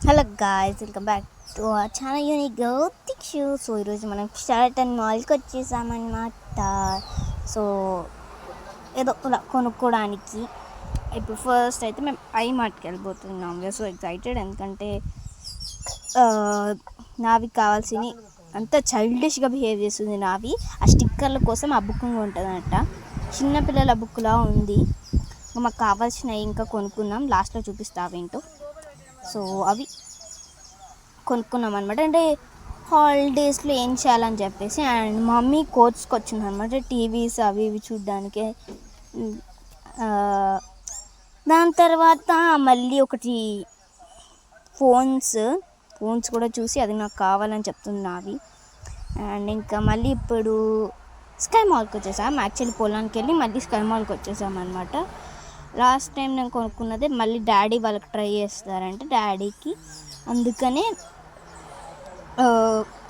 Hello guys, welcome back to our channel unique girl Dikshu. So ఈరోజు మనం షెరాటన్ మాల్కి వచ్చేసామన్నమాట. So ఏదో ఇలా కొనుక్కోవడానికి ఇప్పుడు ఫస్ట్ అయితే మేము ఐ మార్ట్కి వెళ్ళిపోతున్నాం. వీఆర్ సో ఎక్సైటెడ్, ఎందుకంటే నావి కావాల్సినవి అంత చైల్డిష్గా బిహేవ్ చేస్తుంది. నావి ఆ స్టిక్కర్ల కోసం ఆ బుకింగ్ ఉంటుందన్నమాట. చిన్నపిల్లల బుక్లా ఉంది. మాకు కావాల్సినవి ఇంకా కొనుక్కున్నాం, లాస్ట్లో చూపిస్తా అవేంటో. సో అవి కొనుక్కున్నాం అనమాట. అంటే హాలిడేస్లో ఏం చేయాలని చెప్పేసి, అండ్ మమ్మీ కోర్స్కి వచ్చింది అనమాట, టీవీస్ అవి ఇవి చూడడానికి. దాని తర్వాత మళ్ళీ ఒకటి ఫోన్స్ కూడా చూసి అది నాకు కావాలని చెప్తుంది అవి. అండ్ ఇంకా మళ్ళీ ఇప్పుడు స్కై మాల్కి వచ్చేసాం. యాక్చువల్లీ పొలానికి వెళ్ళి మళ్ళీ స్కై మాల్కి వచ్చేసామన్నమాట. లాస్ట్ టైం నేను కొనుక్కున్నదే మళ్ళీ డాడీ వాళ్ళకి ట్రై చేస్తారంటే డాడీకి, అందుకనే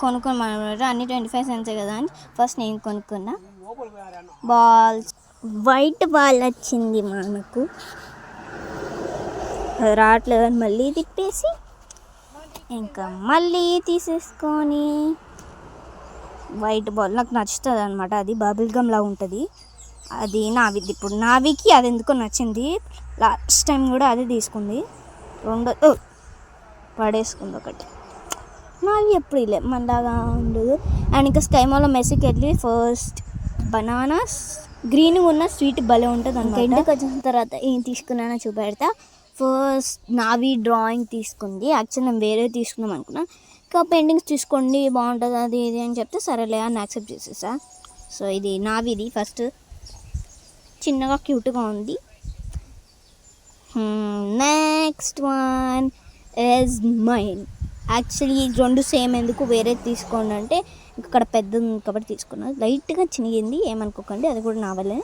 కొనుక్కోమన్నమాట. అన్ని 25 cents కదా అని ఫస్ట్ నేను కొనుక్కున్నా. బాల్స్, వైట్ బాల్ వచ్చింది మనకు, అది రావట్లేదని మళ్ళీ తిప్పేసి ఇంకా మళ్ళీ తీసేసుకొని వైట్ బాల్ నాకు నచ్చుతుంది అనమాట. అది బబుల్ గమ్లా ఉంటుంది. అది నావిది. ఇప్పుడు నావికి అది ఎందుకో నచ్చింది. లాస్ట్ టైం కూడా అదే తీసుకుంది. పడేసుకుంది ఒకటి. నావి ఎప్పుడు ఇలే మనలాగా ఉండదు. అండ్ ఇంకా స్కై మాల్లో మెస్సీకి వెళ్ళి ఫస్ట్ బనానాస్ గ్రీన్ ఉన్న స్వీట్ భలే ఉంటుంది అనమాట. ఇంటికి వచ్చిన తర్వాత ఏం తీసుకున్నానో చూపెడతా. ఫస్ట్ నావి డ్రాయింగ్ తీసుకుంది. యాక్చువల్ నేను వేరే తీసుకుందాం అనుకున్నా, ఇంకా పెయింటింగ్స్ తీసుకోండి బాగుంటుంది అది ఇది అని చెప్తే సరేలే అని యాక్సెప్ట్ చేసేసా. సో ఇది నావిది ఫస్ట్, చిన్నగా క్యూట్గా ఉంది. Next one is mine. Actually రెండు సేమ్, ఎందుకు వేరే తీసుకోండి అంటే ఇక్కడ పెద్దది కాబట్టి తీసుకున్నాను. లైట్గా చినిగింది, ఏమనుకోకండి, అది కూడా నా వల్లే.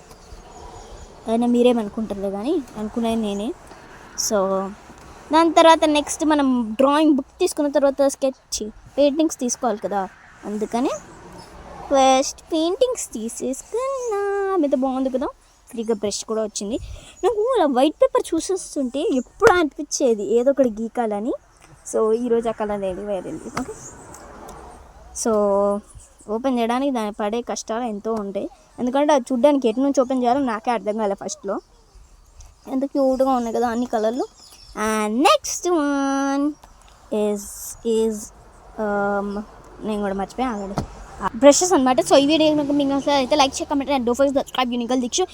అయినా మీరేమనుకుంటారు కానీ అనుకునేది నేనే. సో దాని తర్వాత నెక్స్ట్ మనం డ్రాయింగ్ బుక్ తీసుకున్న తర్వాత స్కెచ్ పెయింటింగ్స్ తీసుకోవాలి కదా, అందుకని ఫస్ట్ పెయింటింగ్స్ తీసేసుకున్నా. మీద బాగుంది కదా, ఫ్రీగా బ్రష్ కూడా వచ్చింది. నాకు అలా వైట్ పేపర్ చూసేస్తుంటే ఎప్పుడు అనిపించేది ఏదో ఒకటి గీకాలని. సో ఈరోజు ఆ కలర్ వేరేది. ఓకే, సో ఓపెన్ చేయడానికి దాని పడే కష్టాలు ఎంతో ఉంటాయి, ఎందుకంటే అది చూడ్డానికి ఎటు నుంచి ఓపెన్ చేయాలో నాకే అర్థం కాలే ఫస్ట్లో. ఎంత క్యూట్గా ఉన్నాయి కదా అన్ని కలర్లు. అండ్ నెక్స్ట్ వన్ ఈజ్ నేను కూడా మర్చిపోయాను ఆల్రెడీ, బ్రషెస్ అనమాట. సో ఈ వీడియో మీకు అయితే లైక్ చేయ, comment and don't forget to subscribe unique girl దిక్షు.